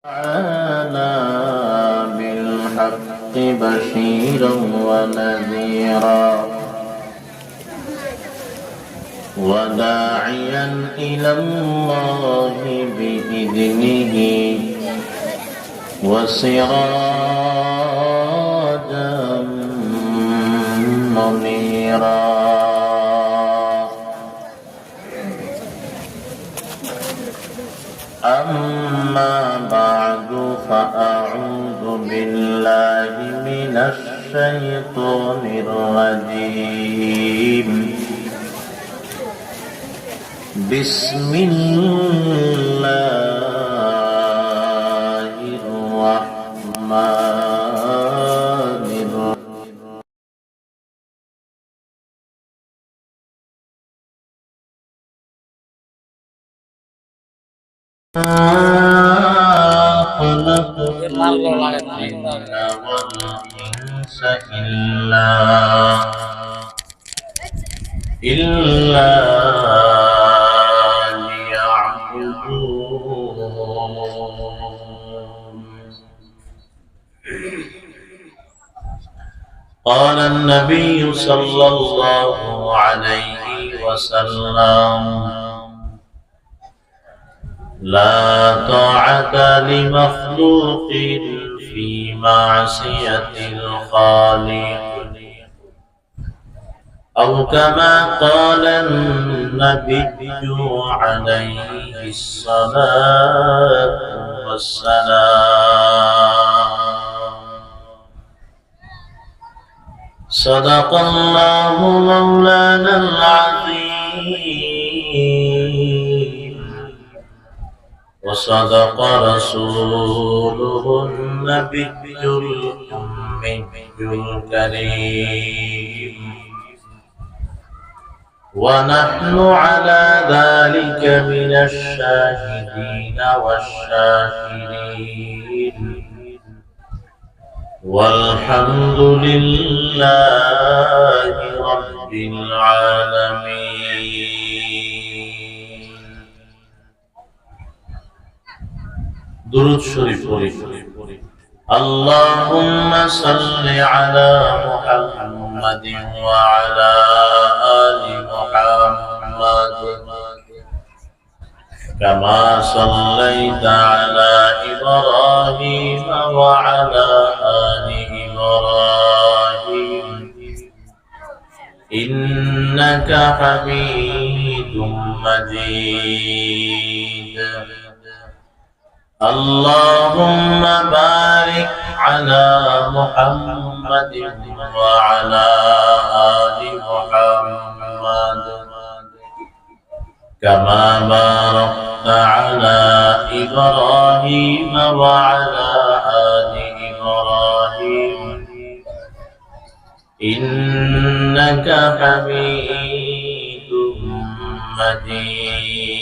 تعالى بالحق بشيرا ونذيرا وداعيا إلى الله بإذنه وسراجا منيرا. أما بعد فأعوذ بالله من الشيطان الرجيم. بسم الله الرحمن الرحيم. خلقت الجن والإنس إلا ليعبدون. قال النبي صلى الله عليه وسلم: لا طاعة لمخلوق في معصية الخالق، أو كما قال النبي عليه الصلاة والسلام. صدق الله مولانا العظيم، وصدق رسوله النبي الأمي الكريم، ونحن على ذلك من الشاهدين والشاكرين، والحمد لله رب العالمين. درود شريف پڑھی. اللهم صل على محمد وعلى آل محمد كما صليت على إبراهيم وعلى آل إبراهيم إنك حميد مجيد. اللهم بارك على محمد وعلى آل محمد كما باركت على إبراهيم وعلى آل إبراهيم إنك حميد مجيد.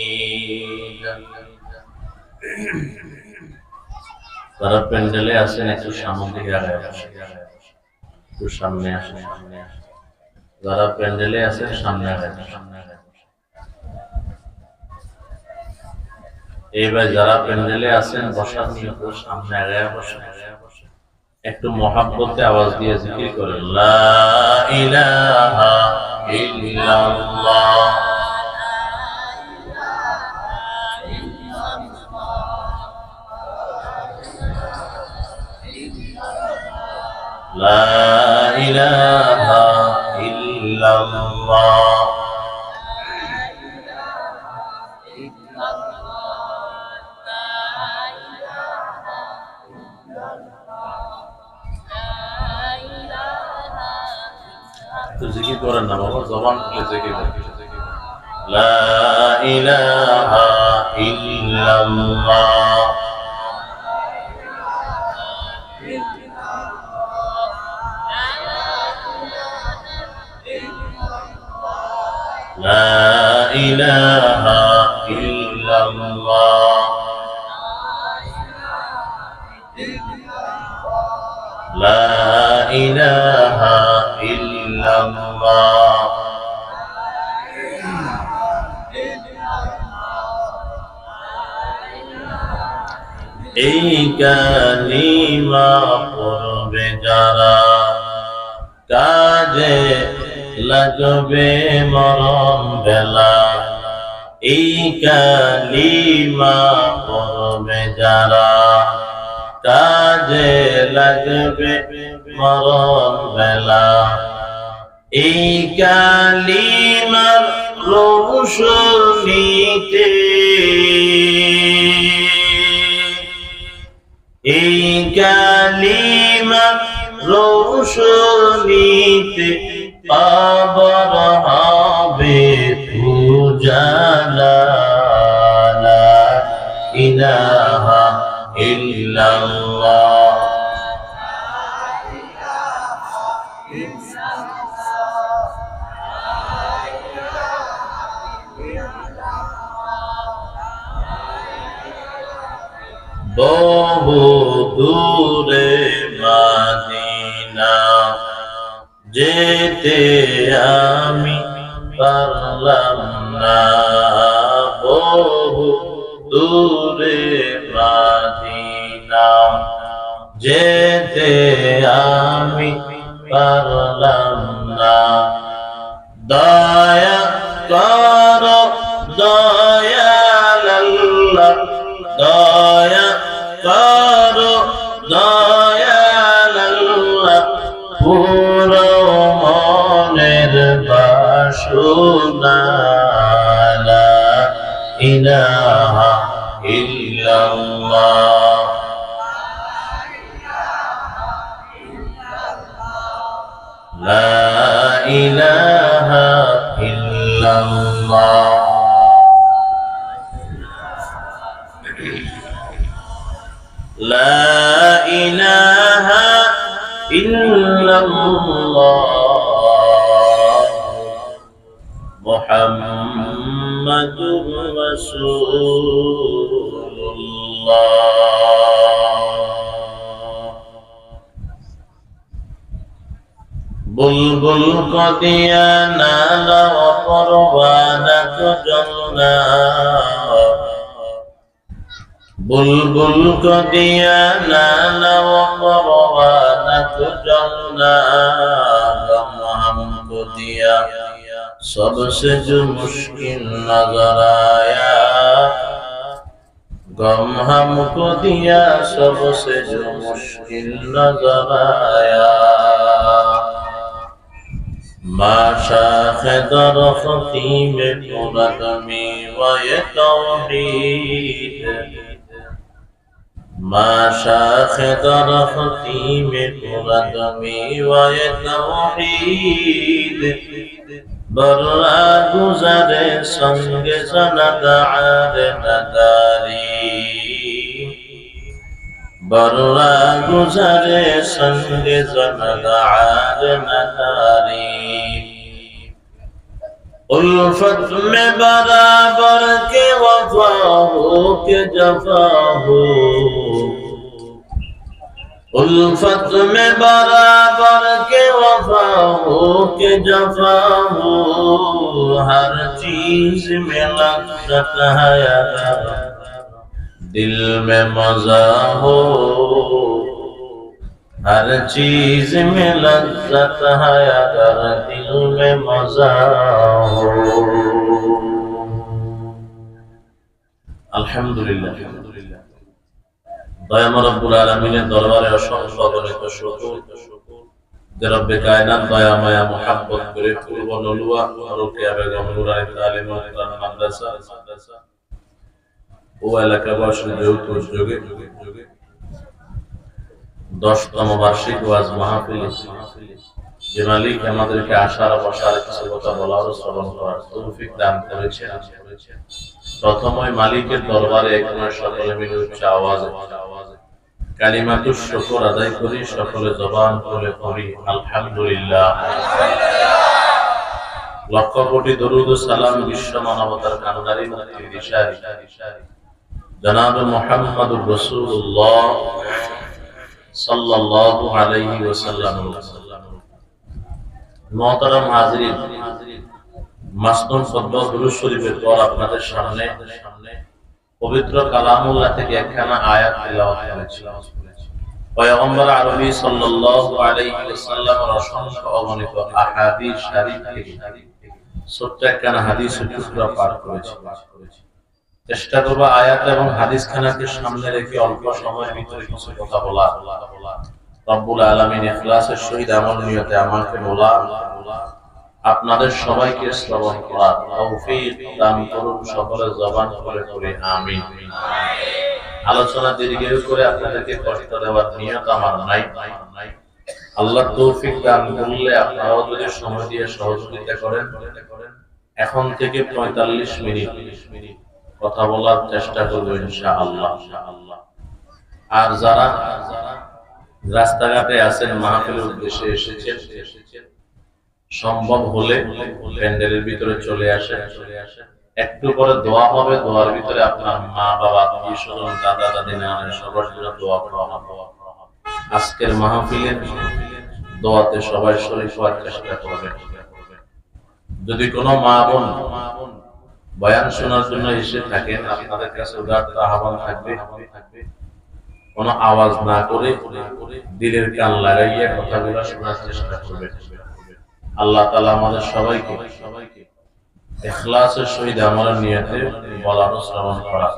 যারা প্যান্ডেলে আছেন একটু সামনে দিকে আগায় একটু সামনে আসেন। যারা প্যান্ডেলে আছেন সামনে আগায়। এইবার যারা প্যান্ডেলে আছেন বসার নিয়ত সামনে আগায় বসেন। একটু মহাব্বতে আওয়াজ দিয়ে জিকির করেন লা ইলাহা ইল্লাল্লাহ لا إله إلا الله তো জিকির করেন না বাবা, জবান খুলে জিকির করেন لا إله إلا الله لا إله إلا الله لا إله إلا الله এই কালিমা পড়বে যারা কাজে লাগবে মরণ বেলা এই কালিমা পড়বে যারা কাজে লাগবে মরণ বেলা এই কালিমার রোশনীতে এই কালিমার রোশনীতে কবর হবে উজালা লা ইলাহা ইল্লাল্লাহ বহু দূরে মদিনা যেতে আমি পারলাম না বহু দূরে মদিনা যেতে আমি পারলাম না দয়া কর দয়াল আল্লাহ দয়া কর দয়াল আল্লাহ পুরো মনের বাসনা লা ইলাহা ইল্লাল্লাহ লা ইলাহা ইল্লাল্লাহ لا إله إلا الله محمد رسول الله بلبل قد ينال وقربانك جلنا বুলবুল কদিয়া নালা ওয়ারওয়ানাত জলনা গম हमको दिया सबसे जो मुश्किल नजर आया गम हमको दिया सबसे जो मुश्किल नजर आया माशाख दरख्ती में पुरदमी व ये तौहीद माशाख दरख्ती में पुरदमी व ये तौहीद बर्रा गुजरे संगे सनद आर नदारी बर्रा गुजरे संगे सनद आर नदारी उल्फत में बराबर के वफा हो के जफा हो उल्फत में बराबर के वफा हो के जफा हो हर चीज में लज्जत है दिल में मजा हो हर चीज में लज्जत है अगर दिल में मजा हो अल्हम्दुलिल्लाह दयाम रब्बुल आलमीনের দরবারে অসংখ্য অগণিত শুকর যে রব্বে কায়নাত দয়া মায়া মুহাব্বত করে পূর্ব নলুয়া রোকেয়া বেগম নুরানী তালিম ও কোরআন মাদ্রাসা ও এলাকাবাসীর যৌথ উদ্যোগে 10তম বার্ষিক ওয়াজ মাহফিল যে মালিক আমাদেরকে আশার বসার কিছু কথা বলার শ্রবণ করার তৌফিক দান করেছেন প্রথমে মালিকের দরবারে একবার সকলে মিলে উচ্চ আওয়াজে কালিমাতুশ শুকর আদায় করি সকলে জবান খুলে পড়ি আলহামদুলিল্লাহ লক্ষ কোটি দরুদ ও সালাম বিশ্ব মানবতার কান্ডারি মুক্তি দিশারি জনাব মুহাম্মদুর রাসূলুল্লাহ সাল্লাল্লাহু আলাইহি ওয়াসাল্লাম মুহতারাম হাজিরিন মাসনুন ফতোয়া দুরূদ শরীফের পর আপনাদের সামনে পবিত্র কালামুল্লাহ থেকে একখানা আয়াত তেলাওয়াত করেছি। পয়গম্বর আরবি সাল্লাল্লাহু আলাইহি ওয়াসাল্লামের অসংখ্য অগণিত আহাদিস শরীফ থেকে ছোট্ট একখানা হাদিসের টুকরা পাঠ করেছি। চেষ্টা করব আয়াত এবং হাদিস খানাকে সামনে রেখে অল্প সময়ের ভিতরে কিছু কথা বলা। রব্বুল আলামিন ইখলাসের সহিত আমল নিয়তে আমাকে আপনাদের সবাইকে শ্রবণ করার তৌফিক দান করুন, সকলের জবান খুলে পড়ে আমিন। আলোচনা দীর্ঘ করে আপনাদেরকে কষ্ট দেওয়ার নিয়ত আমার নাই। আল্লাহ তৌফিক দান করলে আপনারাও যদি সময় দিয়ে সহযোগিতা করেন, এখন থেকে 45 মিনিট কথা বলার চেষ্টা করব ইনশাআল্লাহ। আর যারা রাস্তাঘাটে আছেন, মাহফিলের উদ্দেশ্যে এসেছেন, সম্ভব হলে প্যান্ডেলের ভিতরে চলে আসেন। একটু পরে দোয়া হবে, দোয়ার ভিতরে আপনার মা বাবা, আত্মীয় স্বজন, দাদা দাদি, নানা সবার জন্য দোয়া করা হবে। আজকের মাহফিলের দোয়াতে সবাই শরীক হওয়ার চেষ্টা করবেন। যদি কোনো মা বোন বয়ান শোনার জন্য এসে থাকেন, আপনাদের কাছে উদারত আহ্বান থাকবে, কোনো আওয়াজ না করে দিলের কান লাগাইয়া কথাগুলো শোনার চেষ্টা করবেন। আল্লাহ তাআলা আমাদের সবাইকে ইখলাসের সহিত আমলের নিয়তে বলানো শ্রবণ করা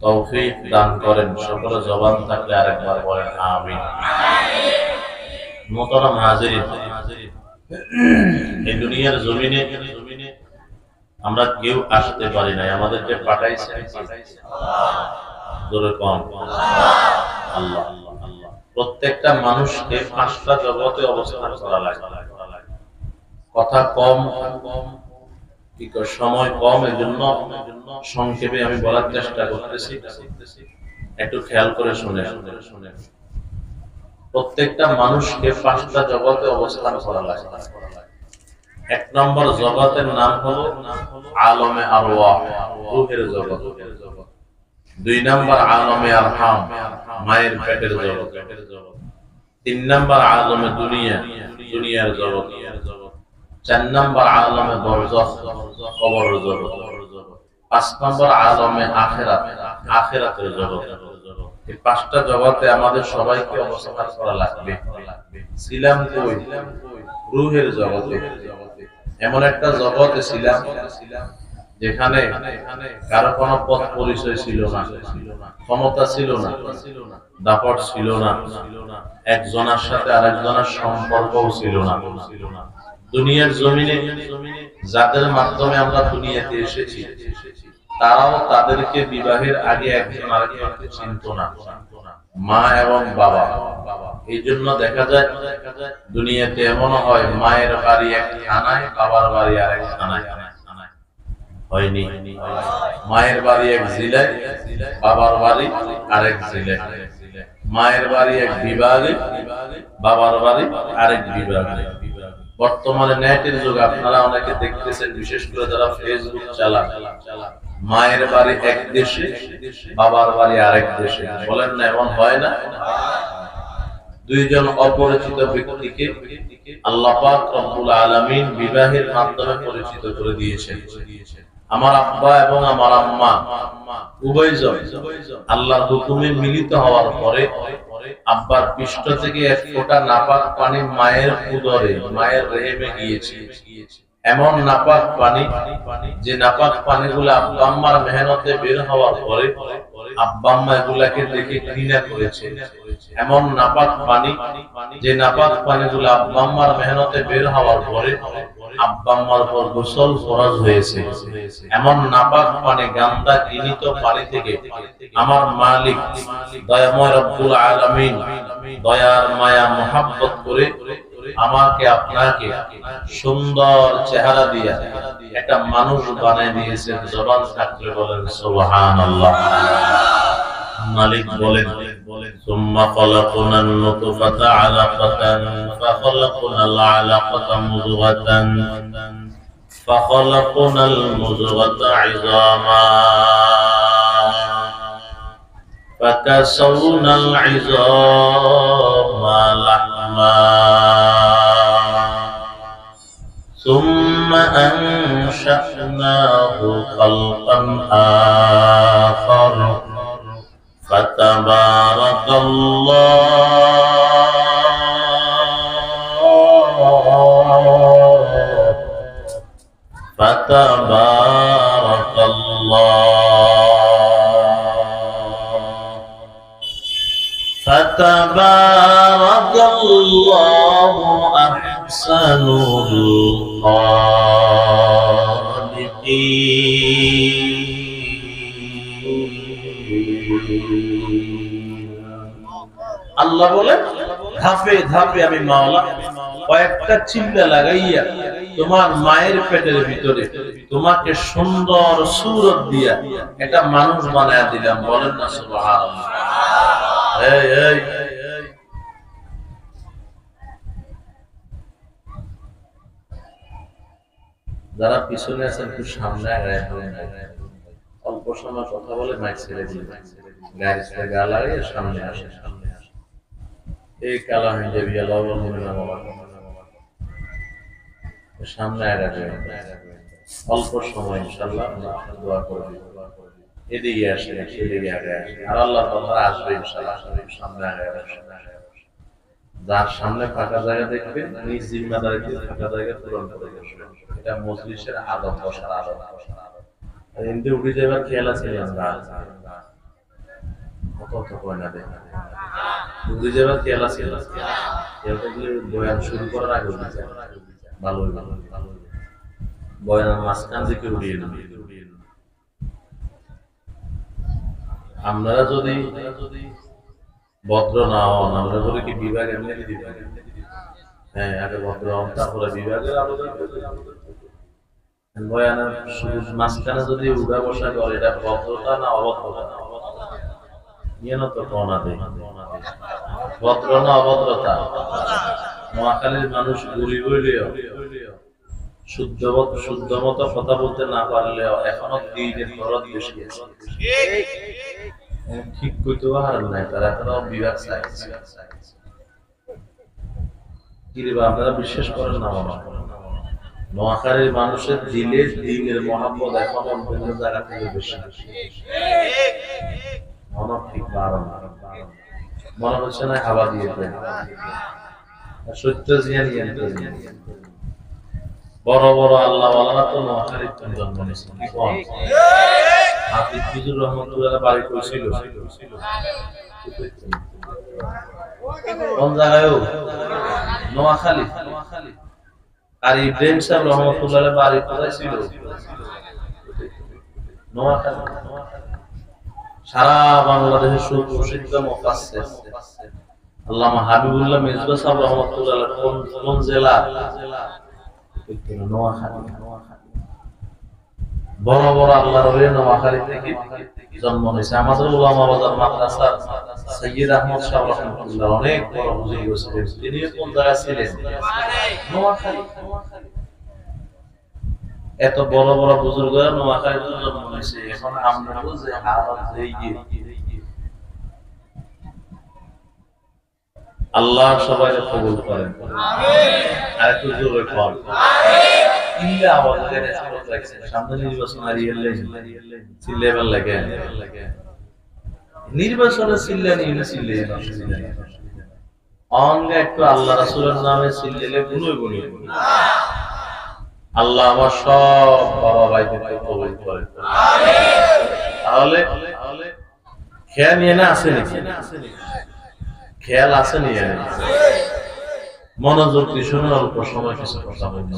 তৌফিক দান করেন। সকলে জবান থাকলে আরেকবার বলেন আমিন। মোহতারাম হাজিরিন, এই দুনিয়ার জমিনে আমরা কেউ আসতে পারি নাই, আমাদেরকে পাঠাইছে জোরে কম আল্লাহ। প্রত্যেকটা মানুষকে 5টা জগতে অবস্থান করা লাগে। কথা কম, সময় কম, এজন্য সংক্ষেপে আমি বলার চেষ্টা করতেছি, একটু খেয়াল করে শুনে। প্রত্যেকটা মানুষকে 5টা জগতে অবস্থান করা লাগে। 1 নম্বর জগতের নাম হলো আলমে আরওয়াহ, রূহের জগৎ। 2 নম্বর আলমে আরহাম, মায়ের পেটের জগৎ। 3 নম্বর আলমে দুনিয়া, দুনিয়ার জগৎ। 4 নম্বর আলমে বরজখ, কবরের জগৎ। 5 নম্বর আলমে আখিরাত, আখিরাতের জগৎ। এই 5টা জগতে আমাদের সবাইকে অবস্থান করা লাগবে। ছিলাম কই? রূহের জগতে। এমন একটা জগতে ছিলাম যেখানে কারো কোনো পথ পরিচয় ছিল না, ক্ষমতা ছিল না, দাপট ছিল না, একজনের সাথে আরেকজনের সম্পর্কও ছিল না। দুনিয়ার জমিনে যাদের মাধ্যমে আমরা দুনিয়াতে এসেছি, তারাও তাদেরকে বিবাহের আগে একজন আরেকজনকে চিনত না, মা এবং বাবা। এই জন্য দেখা যায় দুনিয়াতে এমন হয়, মায়ের বাড়ি এক থানায়, বাবার বাড়ি আরেক থানায়। হয়নি? মায়ের বাড়ি এক জেলায়, বাবার বাড়ি আরেক জেলায়। মায়ের বাড়ি এক বিভাগে, বাবার বাড়ি আরেক বিভাগে। বর্তমানে নেটের যুগ, আপনারা অনেকে দেখতেছেন, বিশেষ করে যারা ফেসবুক চালান, মায়ের বাড়ি এক দেশে, বাবার বাড়ি আরেক দেশে। বলেন না, এমন হয় না? 2 জন অপরিচিত ব্যক্তিকে আল্লাহ পাক রব্বুল আলামিন বিবাহের মাধ্যমে পরিচিত করে দিয়েছেন। আমার আব্বা এবং আমার আম্মা উভয়জন আল্লাহর হুকুমে মিলিত হওয়ার পরে আব্বার পৃষ্ঠ থেকে 1 ফোঁটা নাপাক পানি মায়ের উদরে, মায়ের রেহেমে গিয়েছে। এমন নাপাক পানি, যে নাপাক পানিগুলো আব্বা আম্মার মেহনতে বের হওয়ার পরে আব্বা আম্মা এগুলাকে দেখে ঘৃণা করেছে। এমন নাপাক পানি, যে নাপাক পানিগুলো আব্বা আম্মার মেহনতে বের হওয়ার পরে আব্বা আম্মার উপর গোসল ফরজ হয়েছে। এমন নাপাক পানি, গান্দা ঘৃণিত পানি থেকে আমার মালিক দয়াময় রব্বুল আলামিন দয়ার মায়া মোহাব্বত করে আমাকে আপনাকে সুন্দর চেহারা দিয়ে একটা মানুষ বানিয়ে দিয়েছেন। জবান থাকলে বলেন সুবহানাল্লাহ। মালিক বলেন, সুম্মা খালাকনান নুতফাতা আলাকাতান ফাখালাকনাল আলাকাতা মুযগাতান ফাখালাকনাল মুযগাতা ইযামা ফাকাসাউনাল ইযামা লাহমা ثم أنشأناه خلقا آخر فتبارك فتبارك الله أحسن الخالقين আল্লাহ বলে ধাপে ধাপে আমি মাওলা কয়েকটা চিল্লা লাগাইয়া তোমার মায়ের পেটের ভিতরে তোমাকে সুন্দর সূরত দিয়া এটা মানুষ বানায়া দিলাম। বলেন না সুবহানাল্লাহ। এই এই যারা পিছনে আছেন একটু সামনে আগায় অল্প সময় কথা বলে মাইক ছেড়ে দিন, গাড়িতে গা লাগিয়ে সামনে আসে। এই কালা হয়ে যাবি সামনে আগায় অল্প সময় ইনশাআল্লাহ দোয়া করবি। এদিকে আসে সেদিকে আগে আসে আর আল্লাহ তাআলা আসবে ইনশাআল্লাহ সামনে আগায় আসে। যার সামনে ফাঁকা জায়গা দেখবে নিজ জিম্মাদারিতে ফাঁকা জায়গা পূরণ করে দেবে। এটা মজলিসের আদব, বসার আদব। এমনি উঠে যাবার খেয়াল আছে কত কয় না দেখে উঠে যাবার খেয়াল আছে বয়ান শুরু করার আগে ভালো বয়ানের মাঝখান থেকে উড়িয়ে নেবে। আপনারা যদি ভদ্র না হন, আমরা বলি কি বিভাগ এমনি বিভাগ, হ্যাঁ আগে ভদ্র হন তারপরে বিভাগের আলোচনা। বয়ানের মাঝখানে যদি উড়া বসা করে এটা ভদ্রতা না অভদ্রতা? ভদ্র না অভদ্রতা? নোয়াখালীর মানুষ গুলি হইলেও শুদ্ধ মতো কথা বলতে না পারলেও এখনো দিনের দরদ বেশি আছে। ঠিক কইতে পারেন না, তারা এখনো বিভাগ চাই। কি রে আপনারা বিশ্বাস করেন না? নোয়াখালীর মানুষের দিলে দিনের মহাব্বত এখনো অন্য জায়গা থেকে বেশি। ঠিক মনে হচ্ছে না হাওয়া দিয়ে সত্য বড় বড় আল্লাহ তো নোয়াখালীর জন্ম নিয়েছে। হাফিজ ফিজুর রহমতুল্লাহ বাড়ি করেছিল কোন জায়গায়? নোয়াখালী। আর ইব্রাহিম সাহেব রহমতুল্লাহ বাড়ি কোথায় ছিল? নোয়াখালী। সারা বাংলাদেশের সুপ্রসিদ্ধ মুফাসসির আল্লামা হাবিবুল্লাহ মির্জা সাহেব রহমাতুল্লাহ কোন জেলা? নোয়াখালী। বড় বড় আল্লাহর ওলি নোয়াখালী থেকে জন্ম হয়েছে। আমাদের উলামা বাজার মাদ্রাসার সাইয়্যিদ আহমদ সাহেব রহমাতুল্লাহ অনেক বড় বুজুর্গ ছিলেন। তিনি কোন জায়গায় ছিলেন? নোয়াখালী। এত বড় বড় বুজুর্গ নোয়াখালীতে জন্ম হয়েছে। এখন আমরা যে হালত হয়ে গিয়ে আল্লাহ সবাই কবুল করেন। আর একটু জোরে কর। ইল্লা আওয়াজ করে সুরত লাগছে। সামনে নির্বাচন আর চিল্লাবার লাগে। নির্বাচনে চিল্লানি না চিল্লানি অঙ্গে একটু আল্লাহ রাসূলের নামে চিল্লালে গুনে গুনে আল্লাহ আমার সব বাবা ভাইকে কবুল করেন। তাহলে খেয়াল নিয়ে না আসে নাকি? খেয়াল আছে নিয়ে মনোযোগ দিয়ে শুনুন, অল্প সময় কিছু কথা বলবো।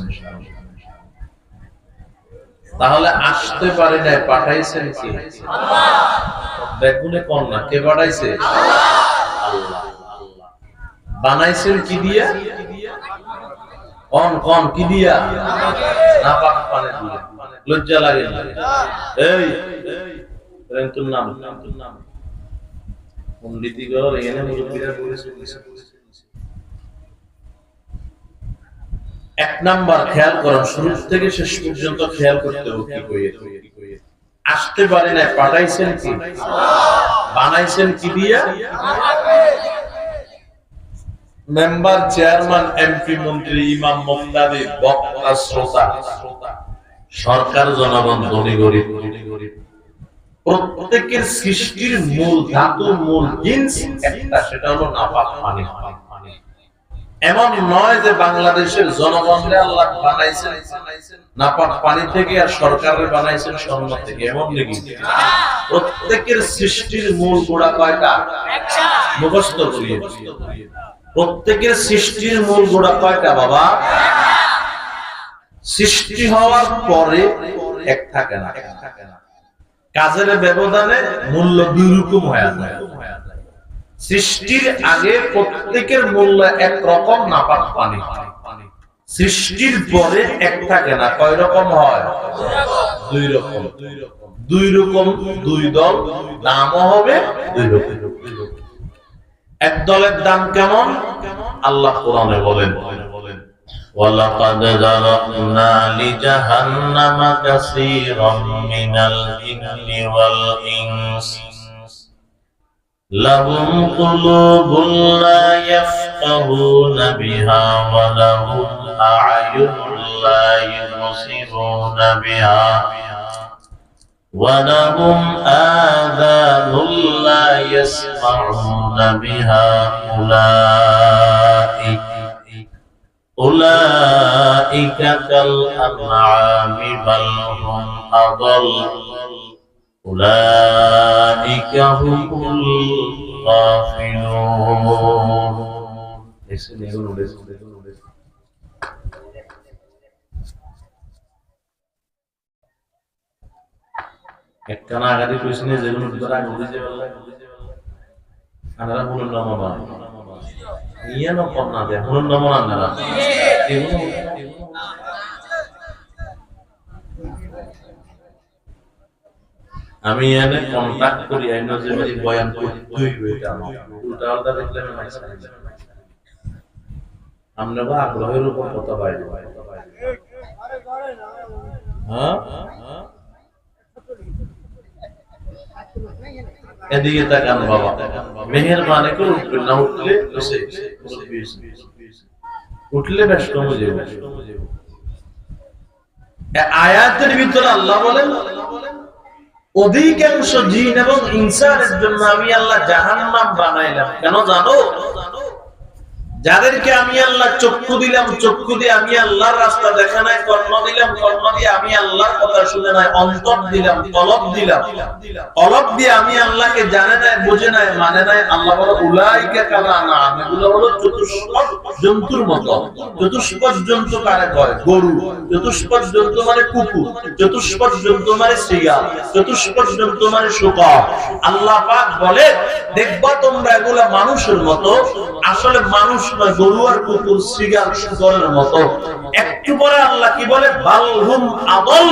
তাহলে আসতে পারে নাই, পাঠাইছেন কি? বেগুনে কন্যা কে পাঠাইছে? আল্লাহ। বানাইছেন কি দিয়া? কন কি দিয়া? না পাক পানি দিয়া। লজ্জা লাগে না? এই তোর নাম পণ্ডিতিগর এখানে মুরব্বীরা বলেছে। এক নাম্বার খেয়াল করুন, শুরু থেকে শেষ পর্যন্ত খেয়াল করতে হবে কি কইয়ে। আসতে পারে না, পাঠাইছেন কি? বানাইছেন কি দিয়া? মেম্বার, চেয়ারম্যান, এমপি, মন্ত্রী, ইমাম, মুফতি, বক্তা, শ্রোতা, সরকার, জনগণ, ধনী গরিব, প্রত্যেকের সৃষ্টির মূল ধাতু, মূল জিনিস একটা, সেটা হলো নাপাক পানি। এমন নয় যে বাংলাদেশের জনগণকে আল্লাহ বানাইছেন নাপাক পানি থেকে আর সরকারের বানাইছেন স্বর্ণ থেকে, এমন নাকি? প্রত্যেকের সৃষ্টির মূল গোড়া কয়টা? মুখস্থ করিয়ে। প্রত্যেকের সৃষ্টির মূল গোড়া কয়টা বাবা? সৃষ্টি হওয়ার পরে এক থাকে না, কাজের ব্যবধানে মূল্য দুই রকম হয়ে যায়। সৃষ্টির আগে প্রত্যেকের মূল্য একরকম নাপাক পানি, সৃষ্টির পরে এক থাকে না, কয় রকম হয়? দুই রকম। দুই রকম, দুই দল, দামও হবে দুই রকম। এক দলের দাম কেমন? আল্লাহ কোরআনে বলেন, وَلَقَدْ ذَرَأْنَا لِجَهَنَّمَ كَثِيرًا مِنَ الْجِنِّ وَالْإِنسِ لَهُمْ قُلُوبٌ لَا يَفْقَهُونَ بِهَا وَلَهُمْ أَعْيُنٌ لَا يُبْصِرُونَ بِهَا وَلَهُمْ آذَانٌ لَا يَسْمَعُونَ بِهَا أولئك كالأنعام بل هم أضل أولئك هم الغافلون. একখানা আগাদি কইছিনে যেগুলো ধরা ঘুরে যে বললে আনারা বলুন না বাবা ইয়া না করনা দে বলুন না মন আনারা আমি এনে কন্টাক্ট করি আইনো যে মানে বয়ান করি তুই এটা উল্টা উল্টা দেখলে আমি মাইস আমরা বা আগ্রহের উপর কথা বাইরে হ্যাঁ এদিকে তাকান বাবা মেহেরবানি করে উঠবেন না উঠলে উঠলে বেশ কমে যাবে। আয়াতের ভিতরে আল্লাহ বলেন অধিকাংশ জিন এবং ইনসানের জন্য আমি আল্লাহ জাহান্নাম বানাইলাম। কেন জানো? যাদেরকে আমি আল্লাহ চক্ষু দিলাম, চক্ষু দিয়ে আমি আল্লাহর রাস্তা দেখা নাই, কর্ণ দিলাম, কর্ণ দিয়ে আমি আল্লাহর কথা শুনে নাই, অন্তর দিলাম, কলব দিলাম, কলব দিয়ে আমি আল্লাহকে জানে নাই, বুঝে নাই, মানে নাই। আল্লাহ বলে উলাইকা কালানাম, এগুলো হলো চতুষ্পদ জন্তুর মতো। চতুষ্পদ জন্তু কারে কয়? গরু। চতুষ্পদ জন্তু মানে কুকুর, চতুষ্পদ জন্তু মানে শিয়াল, চতুষ্পদ জন্তু মানে শুকর। আল্লাহ পাক বলে দেখবা তোমরা এগুলা মানুষের মতো, আসলে মানুষ নয়, গরু আর কুকুর, শিয়াল, শুকরের মতো। একটু পরে আল্লাহ কি বলে? বালহুম আদল,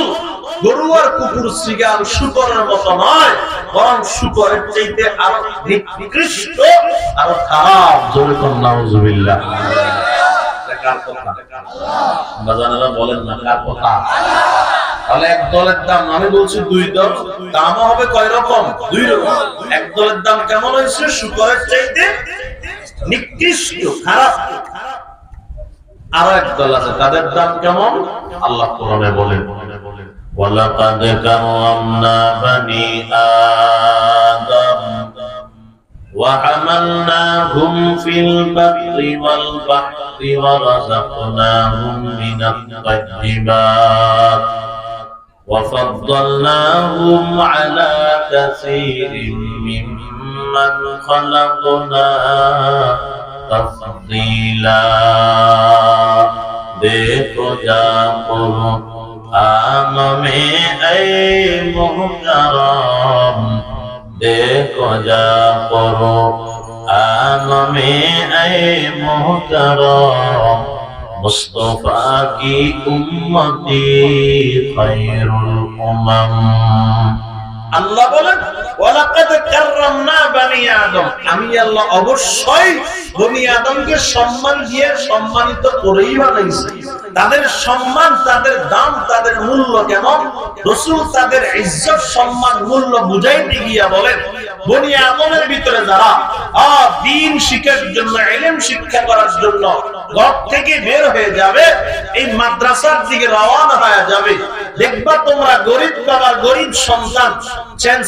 গরু আর কুকুর, শিয়াল, শুকরের মতো নয়, বরং শুকরের চাইতে আরো নিকৃষ্ট, আরো খারাপ। জোরে কোন নাউজুবিল্লাহ। কার কথা? বাজানেরা বলেন না কার কথা? তাহলে এক দলের দাম, আমি বলছি দুই দল, দামও হবে কয় রকম? দুই রকম। এক দলের দাম কেমন হয়েছে? শুকরের চাইতে নিকৃষ্ট, খারাপ। আরো এক দল আছে, তাদের দাম কেমন? আল্লাহ কোরআনে বলেন ওয়ালাকাদ কাররামনা বানি আদম ওয়া হামালনাহুম ফিল বাররি ওয়াল বাহরি ওয়া রাযাকনাহুম মিনাত তাইয়্যিবাত ওয়া ফাদ্দালনাহুম আলা কাসীরিম মিম্মান খালাকনা তফদীলা। देखो जा कुरान में ऐ मुहतरम, देखो जा कुरान में ऐ मुहतरम, मुस्तफा की उम्मती खैरुल उम्म, আল্লাহ বলেন ওয়ালাকাদ কাররামনা বানি আদম, আমি আল্লাহ অবশ্যই বনি আদমকে সম্মান দিয়ে সম্মানিত করেই বানাইছি। তাদের সম্মান, তাদের দাম, তাদের মূল্য কেমন রাসূল তাদের ইজ্জত সম্মান মূল্য বুঝাইতে গিয়া বলেন বনি আদমের ভিতরে যারা দ্বীন শিক্ষার জন্য, ইলম শিক্ষা করার জন্য ঘর থেকে বের হয়ে যাবে, এই মাদ্রাসার দিকে রওনা হয়ে যাবে, দেখবা তোমরা গরিব বাবার গরিব সন্তান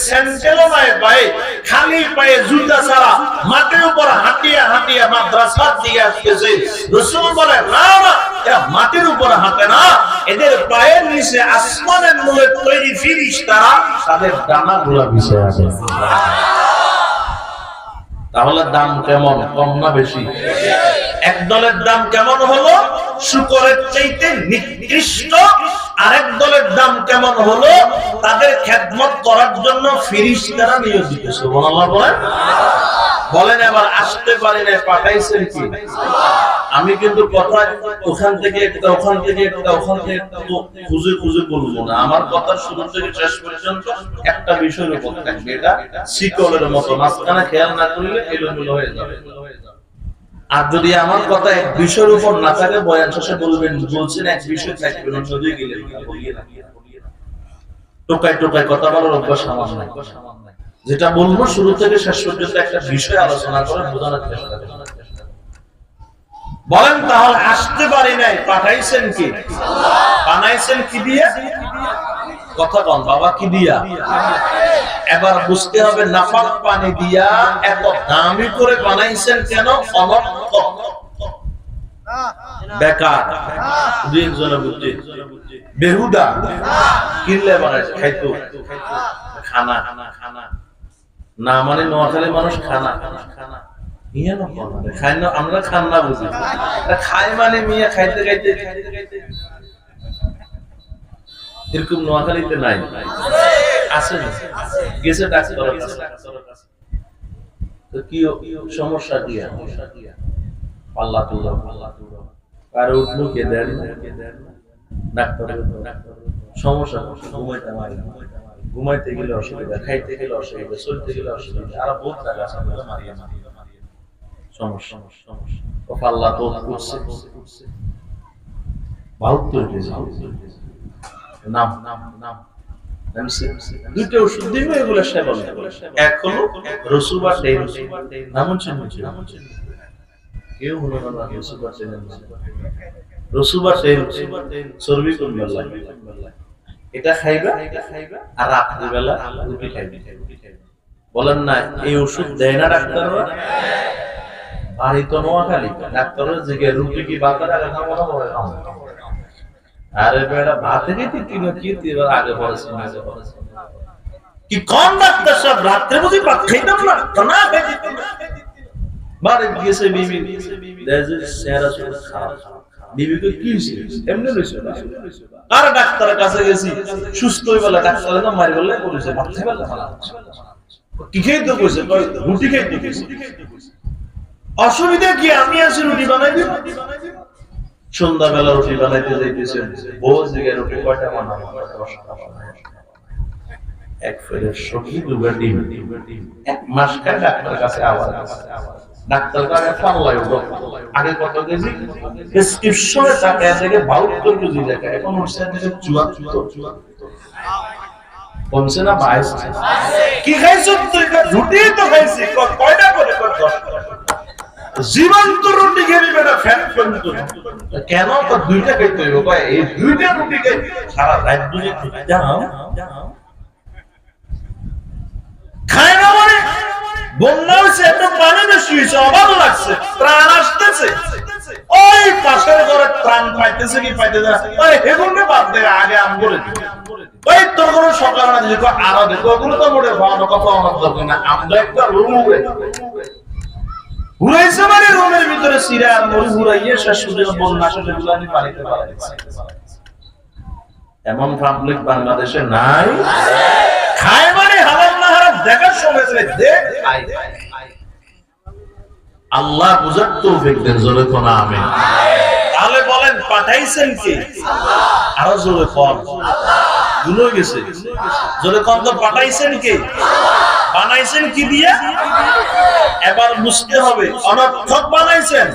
স্যান্ডেলও নাই পায়ে, খালি পায়ে জুতা ছাড়া মাটির উপর হাঁটিয়া হাঁটিয়া মাদ্রাসার দিকে আসতেছে। রাসূল বলে না না, এরা মাটির উপর হাঁটে না, এদের পায়ের নিচে আসমানের নূরে তৈরি ফেরেশতারা তাদের ডানাগুলো বিছিয়ে আছে। তাহলে দাম কেমন, কম না বেশি? এক দলের দাম কেমন হলো শুকরের চাইতে নিকৃষ্ট, আরেক দলের দাম কেমন হলো তাদের খেদমত করার জন্য ফেরেশতারা নিয়োজিত। সুবহানাল্লাহ বলেন। বলেন এবার আসতে পারি না, পাঠাইছেন কি? আমি কিন্তু কথা ওখান থেকে একটা, ওখান থেকে একটা, ওখান থেকে একটা খুঁজে খুঁজে বলবো না। আমার কথা শুরু থেকে শেষ পর্যন্ত একটা বিষয়ের উপর থাকবে, এটা শিকলের মতো, মাঝখানে খেয়াল না করলে এলোমেলো হয়ে যাবে। আর যদি আমার কথা এক বিষয়ের উপর না থাকে, বয়ান শেষে বলবেন বলছেন এক বিষয় থাকবে না, যদি গেলে বলিয়ে না, টোকায় টোকায় কথা বলার অভ্যাস আমার নাই। যেটা বলবো শুরু থেকে শেষ পর্যন্ত একটা বিষয় আলোচনা করে বোঝানোর চেষ্টা করব। বলেন তাহলে আসতে পারি নাই, পাঠাইছেন কি? বানাইছেন কি দিয়া? কথা কন বাবা, কি দিয়া? এবার বুঝতে হবে নাফাক পানি দিয়া এত দামি করে বানাইছেন কেন? অনর্থক, বেকার, দুই একজনে বুঝছে বেহুদা, কিনলে বানাইছে খাইতো খানা না, মানে নোয়াখালী মানুষ খানা খাই না, আমরা খান না বুঝি, খাই মানে মিয়া খাইতে খাইতে এরকম নোয়াখালীতে নাই, আছে গেছে ডাক্তারের কাছে, তো কি সমস্যা দিয়া আল্লাহ তুল্লাহ আর উঠলো কে দেন ডাক্তার, সমস্যা ঘুমাইতে পারে, ঘুমাইতে গেলে অসুবিধা, খাইতে গেলে অসুবিধা, চলতে গেলে অসুবিধা, আর বহুত জায়গা আছে মারিয়ে সমস্যা। ও আল্লাহ তো করছে নাম নাম নাম দুটো ওষুধ দিবে, এগুলো সেবন। এক হলো রসুবা সেই নাম কেউ হলো না, রসুবা সেই রসুবা সেই চর্বি করবে, এটা খাইবা আর রাত্রিবেলা রুটি খাইবে। বলেন না এই ওষুধ দেয় না ডাক্তাররা? বাড়ি তো নোয়াখালী, ডাক্তারের জায়গায় রুটি কি বাতার আগে না মনে হয়? আরে বেটা ভাতে খেতে কিনো কি এবার আগে পড়েছে কি কোন ডাক্তার সব রাত্রে বুঝি ভাত খাইতাম না, তো না খাইতাম বাড়ি গিয়েছে বিবি দেজে সেরা সুরা খারাপ, বিবিকে কি হইছে এমনি লইছে না, আর ডাক্তারের কাছে গেছি সুস্থ হই বলে ডাক্তার না মারি বলে বলেছে ভাত খাইবা না, কি খাইতে কইছে? কই রুটি খাইতে কইছে। অসুবিধা কি? আমি আছি রুটি বানাই দিব। সন্ধ্যাবেলা রুটি বানাইতে যাইতেছেন, বহু জায়গায় রুটি কয়টা বানাবো? এক ফেরের সখী দুবার ডিম, এক মাস খায় ডাক্তার কাছে আওয়াজ, ডাক্তার কাছে পাল্লাই উঠো, আগে কত কেজি প্রেসক্রিপশনে টাকা থেকে 72 কেজি টাকা, এখন উঠছে থেকে 74, কমছে না 22। কি খাইছো তুই? রুটি তো খাইছি। কয়টা করে? 10। জীবন্ত রুটি খেবি বেটা, ফ্যাট পর্যন্ত কেন? তো দুইটা খাইতে হইব, এই দুইটা রুটি খাই সারা রাত দুজে যাও খায় না, মানে বন্যা হয়েছে, এত পানি বেশি হয়েছে, অভাব লাগছে, প্রাণ আসতেছে, ওই পাশের ঘরে প্রাণ পাইতেছে কি পাইতেছে না, ওই হেগুনে বাদ দেয় আগে আম করে ওই তোর কোনো সকাল না দিলে আরো দেখো, ওগুলো তো মোটে ভালো কথা আমার দরকার না, আমরা একটা রুম উড়ে ঘুরাইছে, মানে রুমের ভিতরে সিরা আর মরি ঘুরাইয়ে শেষ পর্যন্ত বন্যা আসলে গুলানি পানিতে পালাইছে। এমন পাবলিক বাংলাদেশে নাই, খায় মানে হালাল না হারাম দেখার সময় দেখ। আল্লাহ বুঝার তৌফিক দেন, জোরে কোন আমিন। তাহলে বলেন পাঠাইছেন কে? আরো জোরে কোন। ভুলে গেছে জোরে কোন তো পাঠাইছেন কে? বানাইছেন কি দিয়ে? এবার বুঝতে হবে অনর্থক বানাইছেন।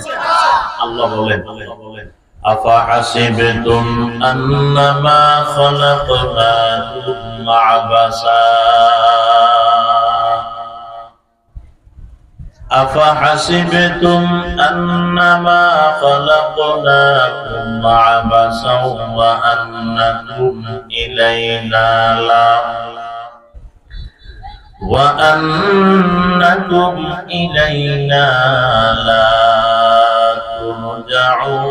আল্লাহ বলেন আফা হাসিবতুম আন্নামা খালাকনাকুম আবাসা আফা হাসিবতুম আন্নামা খালাকনাকুম আবাসা ওয়া আন্নাকুম ইলাইনা লা وأنكم إلينا لا ترجعون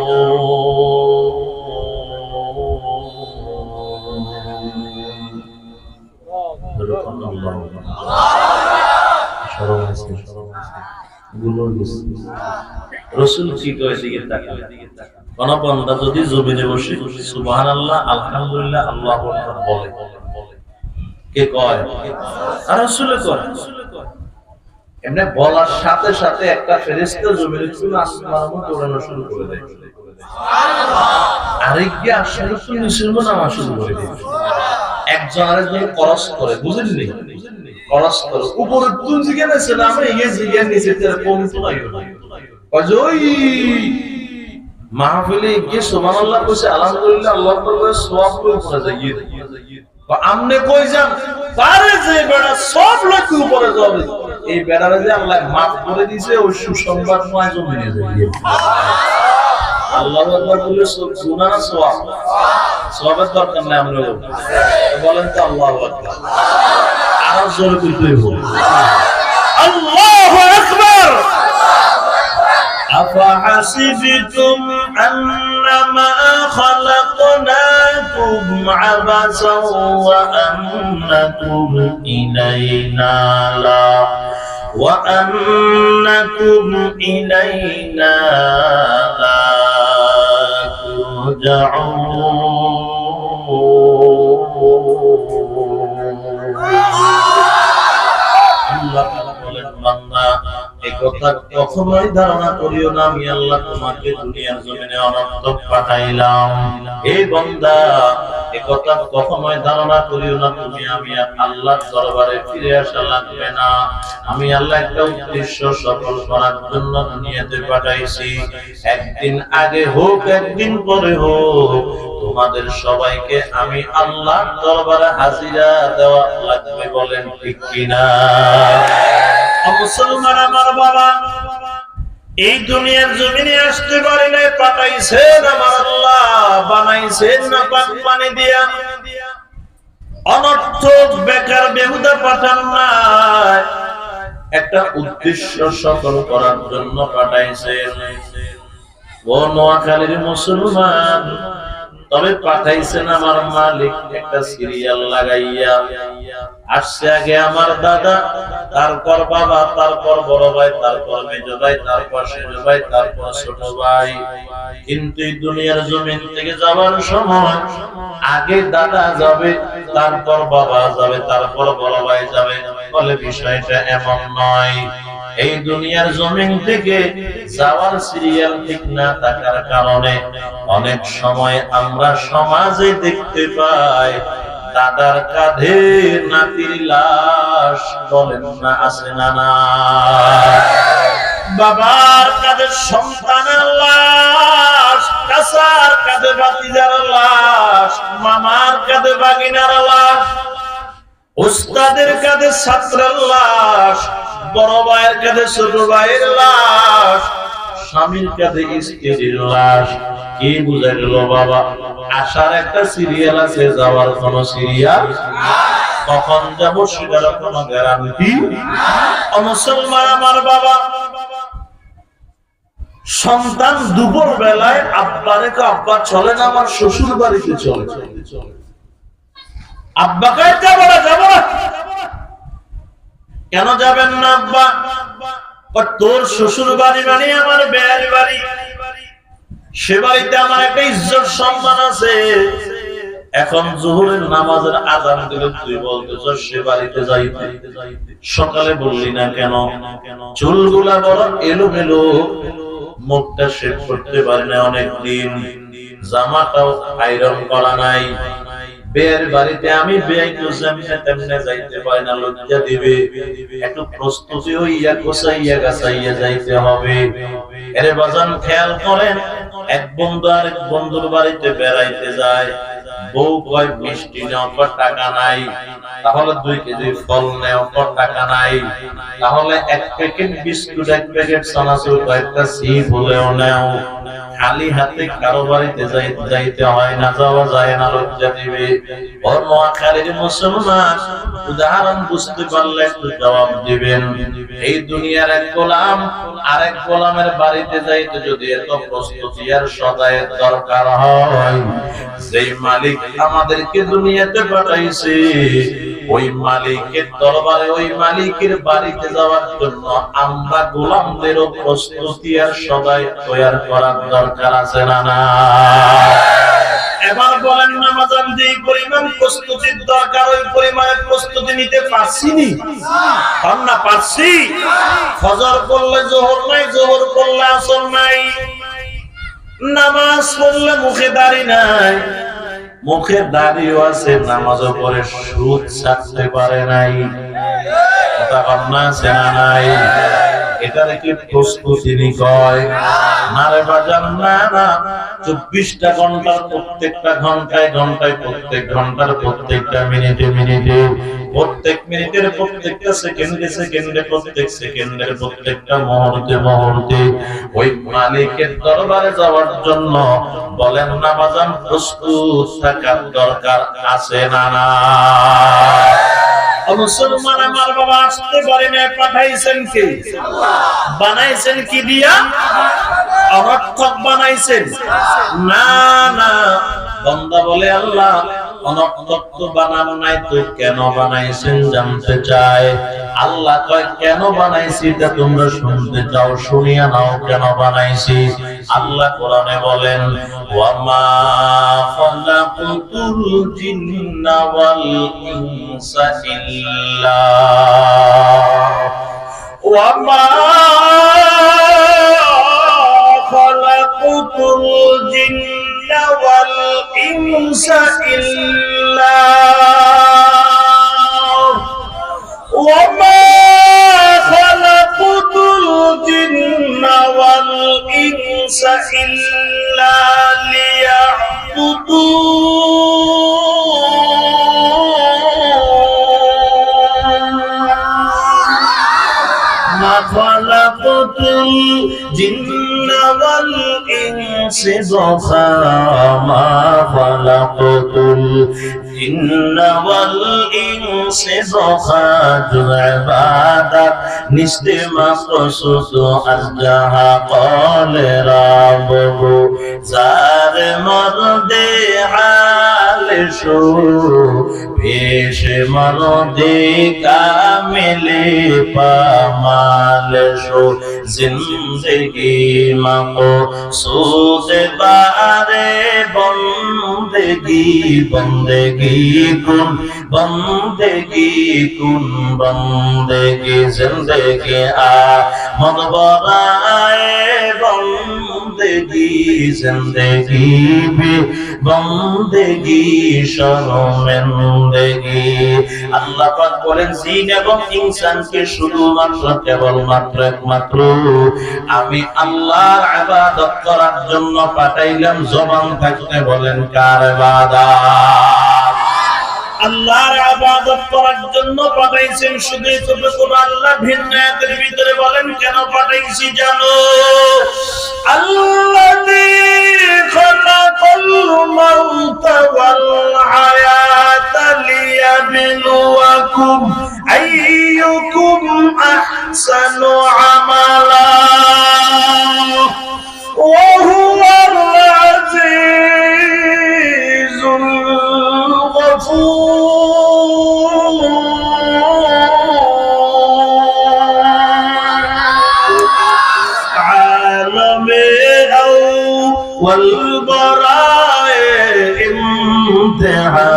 রসুল কি কয় দিকে তাকান কোন বান্দা যদি জমিনে বসে সুবহানাল্লাহ আলহামদুলিল্লাহ আল্লাহু আকবার বলে কে কয়? আর রাসূলে কয়। এমনি বলার সাথে সাথে একটা ফেরেশতা জমিনে চলে আসমানের মধ্যে ওড়ানো শুরু করে দেয়। সুবহানাল্লাহ। আরেকটা আসলে তো নিসর্গ নামা শুরু করে দেয়। একজন আরেকজন ক্রস করে, বুঝলেন? ক্রস করে উপরে তুল জিগে না সালামে ইয়ে জিগে নিচে তেরে কোন তো নাই। ওই মাহফিলে কি সুবহানাল্লাহ কইছে আলহামদুলিল্লাহ আল্লাহু আকবার সওয়াব করে যায়। আমনে কই যান পারে যে বেড়া সব লোক উপরে যাবে, এই বেড়ারে যে আল্লাহ মাফ করে দিয়েছে ওই সুসংবাদ নয় জমিনে যায়। আল্লাহু আকবার বলে গুনাহ না সওয়াব? সওয়াবের দরকার নাই। আমরা বলেন তো আল্লাহু আকবার, আর জোরে কইতে হবে আল্লাহু আকবার। আফা হাসিবতুম আন্নামা খালাকনাকুম আবাসা ওয়া আন্নাকুম ইলাইনা লা ওয়া আন্নাকুম ইলাইনা লা একথা কখনোই ধারণা করিও না আমি আল্লাহ তোমাকে দুনিয়ার জমিনে অনর্থক পাঠাইলাম। এই বান্দা একথা কখনোই ধারণা করিও না তুমি আমি আল্লাহর দরবারে ফিরে আসা লাগবে না। আমি আল্লাহ একটা উদ্দেশ্য সফল করার জন্য দুনিয়াতে পাঠাইছি। একদিন আগে হোক একদিন পরে হোক তোমাদের সবাইকে আমি আল্লাহর দরবারে হাজিরা দেওয়া লাগবে। বলেন ঠিক কিনা? মুসলমান আমার বাবা, এই দুনিয়ার জমিনে আসতে পারি নাই, পাঠাইছেন আমার আল্লাহ, বানাইছেন না পাক পানি দিয়া। অনর্থক বেকার বেহুদা পাঠান নাই, একটা উদ্দেশ্য সফল করার জন্য পাঠাইছেন। ও নোয়াখালীর মুসলমান, তবে পাঠাইছেন আমার মালিক একটা সিরিয়াল লাগাইয়া। আসছে আগে আমার দাদা, তারপর বাবা, তারপর বড় ভাই, তারপর মেজ ভাই, তারপর সেজ ভাই, তারপর ছোট ভাই। কিন্তু এই দুনিয়ার জমিন থেকে যাওয়ার সময় আগে দাদা যাবে, তারপর বাবা যাবে, তারপর বড় ভাই যাবে। বলে বিষয়টা এমন নয়। এই দুনিয়ার জমিন থেকে যাওয়ার সিরিয়াল ঠিক না থাকার কারণে অনেক সময় আমরা সমাজে দেখতে পাই দাদার কাঁধে নাতির লাশ। বলেন না আছে না? না, বাবার কাঁধে সন্তানের লাশ, চাচার কাঁধে ভাতিজার লাশ, মামার কাঁধে ভাগিনার লাশ, উস্তাদের কাঁধে ছাত্রের লাশ, বড় ভাইয়ের কাঁধে ছোট ভাইয়ের লাশ, স্বামীর কাঁধে স্ত্রীর লাশ। কি বুঝা গেল বাবা? আসার একটা সিরিয়াল আছে, যাওয়ার কোন সিরিয়াল না। কখন যাব সেটার কোনো গ্যারান্টি না। মুসলমান আমার বাবা, সন্তান দুপুর বেলায় আব্বারে কে আব্বা চলে না, আমার শ্বশুর বাড়িতে চলে। আব্বাকে যাব না, যাব না। কেন যাবেন না আব্বা? তোর শ্বশুর বাড়ি মানে আমার বেয়ার বাড়ি, সে বাড়িতে আমার একটা ইজ্জত সম্মান আছে। এখন জোহরের নামাজের আযান দিলে তুই বলতেছ সে বাড়িতে যাইতে, সকালে বললি না কেন? চুলগুলা বড় এলোমেলো, মুখটা শেভ করতে পারি না অনেকদিন, জামাটাও আয়রন করা নাই, বের বাড়িতে আমি বেয়াই তো যেমনে তেমনে যাইতে পারি না, লজ্জা দিবে। একটু প্রস্তুতি হইয়া গোছাইয়া গাছাইয়া যাইতে হবে। এরে বাজান খেয়াল করেন, এক বন্ধু আরেক বন্ধুর বাড়িতে বেড়াইতে যায়, বউ কয় মিষ্টি নেও, টাকা নাই। তাহলে 2 কেজি ফল নেও, টাকা নাই। তাহলে 1 প্যাকেট বিস্কুট, 1 প্যাকেট চানাচুর, কয়েকটা সিপ হলেও নেও। খালি হাতে কারো বাড়িতে যাইতে হয় না, যাওয়া যায় না, লজ্জা দিবে। নোয়াখালীর মুসলমান উদাহরণ বুঝতে পারলে একটু জবাব দিবেন। এই দুনিয়ার এক গোলাম আরেক গোলামের বাড়িতে যাইতে যদি এত প্রস্তুতি আর সদায়ের দরকার হয়, যেই মালিক আমাদেরকে দুনিয়াতে পাঠাইছে ওই মালিকের দরবারে, ওই মালিকের বাড়িতে যাওয়ার জন্য আমরা গোলামদেরও প্রস্তুতি আর সদায় তৈরি করার দরকার আছে না? না। এবার বলেন নামাজান যে পরিমাণ প্রস্তুতির দরকার, ওই পরিমাণের প্রস্তুতি নিতে পারছি নি? না পারছি। ফজর পড়লে জোহর নাই, জোহর পড়লে আসর নাই, নামাজ পড়লে মুখে দাড়ি নাই, মুখে দাড়িও আছে, নামাজও পড়ে সুদ ছাড়তে পারে নাই। কথা কন্যা আছে না নাই? এটার কি প্রস্তুতি কয়? না রে বাজান, না না। 24টা ঘন্টার প্রত্যেকটা ঘন্টায় ঘন্টায়, প্রত্যেক ঘন্টার প্রত্যেকটা মিনিটে মিনিটে, প্রত্যেক মিনিটের প্রত্যেকটা সেকেন্ডে সেকেন্ডে, প্রত্যেক সেকেন্ডের প্রত্যেকটা মুহূর্তে মুহূর্তে ওই মালিকের দরবারে যাওয়ার জন্য বলেন না বাজান, প্রস্তুত থাকার দরকার আছে না? না। মুসলমান আমার বাবা আসতে পারে না, পাঠাইছেন কে? বানাইছেন কি দিয়া? অনর্থক বানাইছেন? না না। বান্দা বলে আল্লাহ অনর্থক তো বানানো নাই, তো কেন বানাইছেন জানতে চায়। আল্লাহ কয় কেন বানাইছি তা তোমরা শুনতে চাও, শুনিয়া নাও কেন বানাইছি। আল্লাহ কোরআনে বলেন, ওয়ামা খালাকুতুল জিন্না ওয়াল ইনসা ইল্লা ওয়ামা খালাকুতুল জিন্না ওয়াল ইনসা ইল্লা ওয়ামা খালাকুতুল জিন্না ওয়াল ইনসা ইল্লা লিয়াবুদুন। মা খালাকুতুল জিন্না ওয়াল ইনসা মা খালাকুতুল জিন্না ওয়াল ইনসা ইবাদাত নিস্তে মাকসুদ আল্লাহ কলে রাবু জার মরদে হাল শো পেশ মরদে কামিলে পামাল শো জিন্দগি মাকসুদ বারে বন্দগি বন্দগি কুন বন্দগি কুন বন্দগি জিন্দগি আহমদ বরায়ে বন্দগি জিন্দগি বে বন্দগি শরমেন্দগি। আল্লাহ পাক বলেন জিন এবং ইনসানকে শুধুমাত্র কেবলমাত্র একমাত্র আমি আল্লাহর ইবাদত করার জন্য পাঠাইলাম। জবান থাকতে বলেন কার ইবাদত? আল্লাহর ইবাদত করার জন্য পাঠাইছেন। শুধু কোনো আল্লাহ ভিন্ন আয়াতের ভিতরে বলেন কেন পাঠাইছি জানো? আল্লাযী খালাকাল মাউতা ওয়াল হায়াতা লিয়াবলুয়াকুম আইয়ুকুম আহসানু আমালা ওয়া হুয়াল আজিজুল গফুর। আলামে আউয়াল বরায়ে ইমতিহা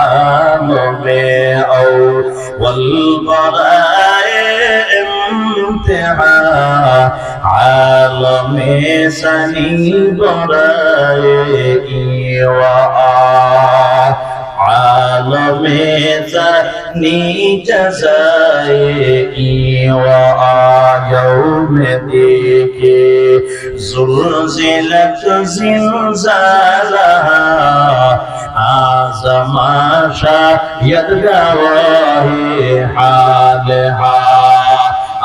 আলামে আউয়াল বরায়ে ইমতিহা আলামে সানি বরায়ে ইওয়া आलमे ज़नी जज़ाए व यौमे देखे ज़ुल्ज़िलत ज़िलज़ालहा आज़मा शायद गवाहे हालहा।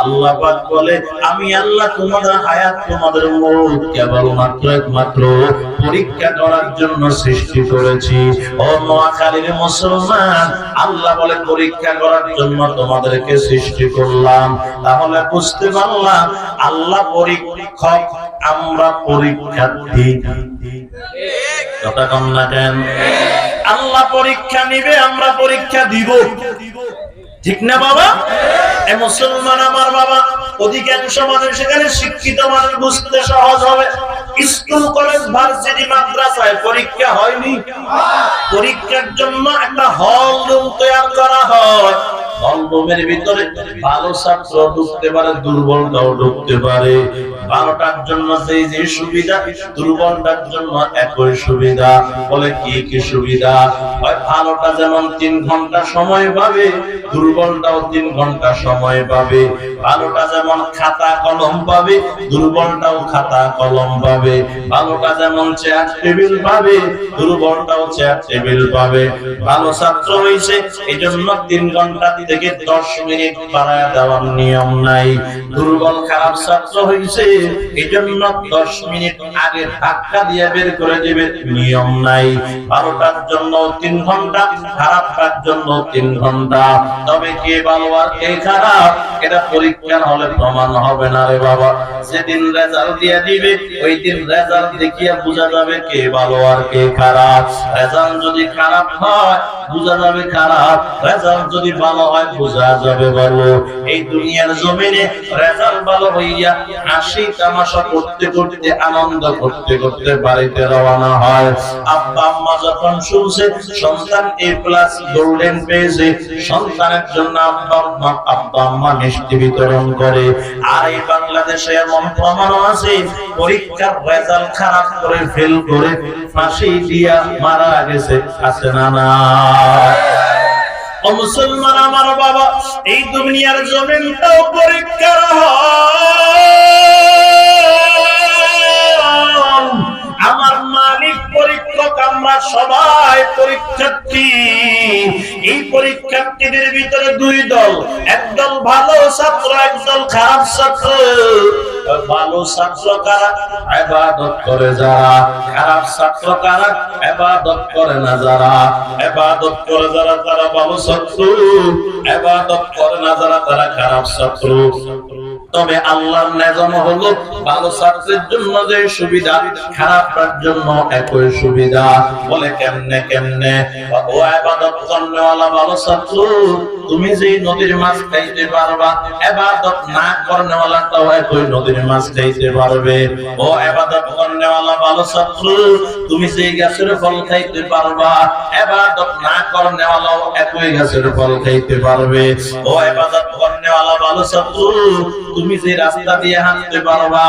আল্লাহ পাক বলে আমি আল্লাহ তোমাদের হায়াত তোমাদের মৌত কেবলমাত্র একমাত্র পরীক্ষা করার জন্য সৃষ্টি করেছি। ও নোয়াখালীর মুসলমান, আল্লাহ বলে পরীক্ষা করার জন্য তোমাদেরকে সৃষ্টি করলাম। তাহলে বুঝতে পারলাম আল্লাহ পরীক্ষক, আমরা পরীক্ষার্থী। কথা কম না কেন? আল্লাহ পরীক্ষা নিবে, আমরা পরীক্ষা দিব, ঠিক না বাবা? এই মুসলমান আমার বাবা, অধিকাংশ মানুষ সেখানে শিক্ষিত মানুষ, বুঝতে সহজ হবে। স্কুল কলেজ ভার্সিটি মাদ্রাসায় পরীক্ষা হয়নি? পরীক্ষার জন্য একটা হল রুম তৈরি করা হয়। হল রুমের ভিতরে ভালো ছাত্র ঢুকতে পারে, দুর্বলটাও ঢুকতে পারে। ভালোটার জন্য যে সুবিধা, দুর্বলটার জন্য একই সুবিধা। বলে কি কি সুবিধা? ভালোটা যেমন 3 ঘন্টা সময় পাবে, দুর্বলটাও 3 ঘন্টা সময় পাবে। ভালোটা যেমন খাতা কলম পাবে, দুর্বলটাও খাতা কলম পাবে। ভালোটা যেমন চেয়ার টেবিল পাবে, দুর্বলটাও চেয়ার টেবিল পাবে। ভালো ছাত্র হইছে এজন্য 3 ঘন্টা থেকে 10 মিনিট বাড়ায় দেওয়ার নিয়ম নাই। দুর্বল খারাপ ছাত্র হইছে এজন্য 10 মিনিট আগে ধাক্কা দিয়ে বের করে দিবে, নিয়ম নাই। ভালোটার জন্য 3 ঘন্টা, খারাপটার জন্য 3 ঘন্টা। তবে কে ভালো আর কে খারাপ এটা পরীক্ষার হলে প্রমাণ হবে না রে বাবা। যেদিন রেজাল্ট দিয়ে দিবে ওই দিন রেজাল্ট দেখিয়ে বোঝা যাবে কে ভালো আর কে খারাপ। রেজাল্ট যদি খারাপ হয় বোঝা যাবে খারাপ, রেজাল্ট যদি ভালো হয় বোঝা যাবে ভালো। এই দুনিয়ার জমিনে রেজাল্ট ভালো হইয়া হাসি তামাশা করতে করতে, আনন্দ করতে করতে বাড়িতে রওনা হয়। আব্বা আম্মা যখন শুনছে সন্তান A+ গোল্ডেন পেয়েছে, সন্তানের জন্য আব্বা আম্মা মিষ্টি বিতরণ করে। আর এই বাংলাদেশে এমন প্রমাণও আছে পরীক্ষার রেজাল্ট খারাপ করে, ফেল করে ফাঁসি দিয়া মারা গেছে, আছে না না? ও মুসলমান আমার বাবা, এই দুনিয়ার জমিনটাও পরীক্ষার আমার মালিক পরীক্ষক, আমরা সবাই পরীক্ষার্থী। এই পরীক্ষার্থীদের ভিতরে 2 দল, একদল ভালো ছাত্র, একদল খারাপ ছাত্র। ভালো ছাত্র কারা? ইবাদত করে যারা। খারাপ ছাত্র কারা? ইবাদত করে না যারা। ইবাদত করে যারা তারা ভালো ছাত্র, ইবাদত করে না যারা তারা খারাপ ছাত্র। তবে আল্লাহর নিজাম হলো ভালো ছাত্রের জন্য যে সুবিধা, খারাপের জন্য একই সুবিধা। বলে কেমনে কেমনে? ও ইবাদত করনেওয়ালা ভালো ছাত্র, তুমি যে নদীর মাছ খাইতে পারবা, ইবাদত না করনেওয়ালাটাও একই নদীর মাছ খাইতে পারবে। ও ইবাদত করনেওয়ালা ভালো ছাত্র, তুমি যে গাছের ফল খাইতে পারবা, ইবাদত না করনেওয়ালাও একই গাছের ফল খাইতে পারবে। ও ইবাদত করনেওয়ালা ভালো ছাত্র, তুমি যে রাস্তা দিয়ে হাঁটতে পারবা,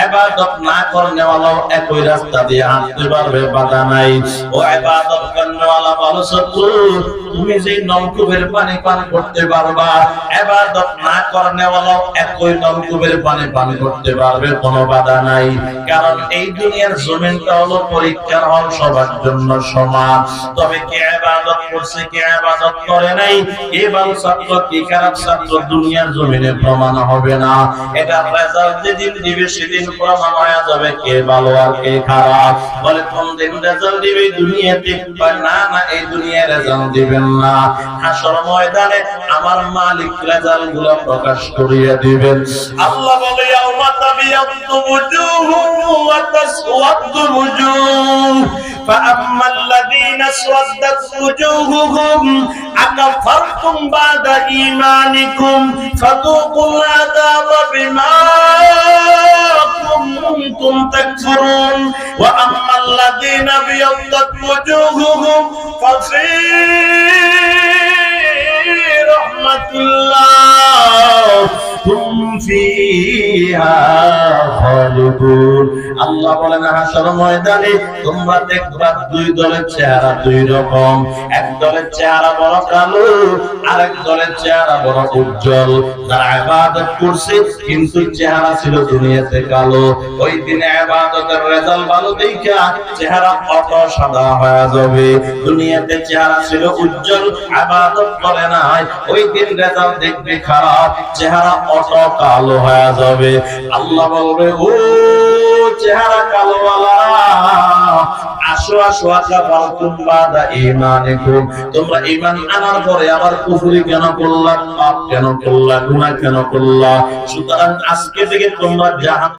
ইবাদত না করনেওয়ালাও একই রাস্তা দিয়ে হাঁটতে পারবে, বাধা নাই। ও ইবাদত করনেওয়ালা ভালো ছাত্র, তুমি যে নলকূপের পানি পান করতে পারবা, ইবাদত না করনেওয়ালাও একই নলকূপের পানি পান করতে পারবে, কোনো বাধা নাই। কারণ এই দুনিয়ার জমিনটা হলো পরীক্ষার হল, সবার জন্য সমান। তবে কে ইবাদত করছে, কে ইবাদত করে নাই, কে ভালো ছাত্র, কে খারাপ ছাত্র দুনিয়ার জমিনে প্রমাণ হবে না। এটা রেজাল্ট যেদিন দিবে সেদিন প্রমাণ হয়ে যাবে কে ভালো আর কে খারাপ। বলে কোন দিন রেজাল্ট দিবে? দুনিয়াতে? না না, এই দুনিয়ায় রেজাল্ট দিবেন না, হাসর ময়দানে আমার মালিক রেজাল্ট গুলো প্রকাশ করিয়ে দিবেন। আল্লাহ বলে ইয়াউমা তাবিয়াদ্দু ওয়ুজুহু ওয়া তাসওয়াদ্দু ওয়ুজুহ فأما الذين اسودت وجوههم أكفرتم بعد إيمانكم فذوقوا العذاب بما كنتم تكفرون وأما الذين ابيضت وجوههم ففي رحمة الله هم فيها খালিদুন। আল্লাহ বলেন হাসর ময়দানে তোমরা দেখবা দুই দলের চেহারা দুই রকম। এক দলের চেহারা বড় কালো, আরেক দলের চেহারা বড় উজ্জ্বল। যারা ইবাদত করছে কিন্তু চেহারা ছিল দুনিয়াতে কালো, ওই দিনে ইবাদতের রেজাল্ট ভালো দেখা চেহারা অত সাদা হয়ে যাবে। দুনিয়াতে চেহারা ছিল উজ্জ্বল, ইবাদত করে নাই, ওই দিন রেজাল্ট দেখবে খারাপ, চেহারা অত কালো হয়ে যাবে। আল্লাহ বলবে ও চেহারা কালো ওয়ালা, আসো আসো আকাবারতুম বাদা ঈমানিকুম, তোমরা ঈমান আনার পরে আবার কুফরি কেন করলা, পাপ কেন করলা, গুনাহ কেন করলা? সুতরাং আজকে থেকে তোমরা জাহান্নাম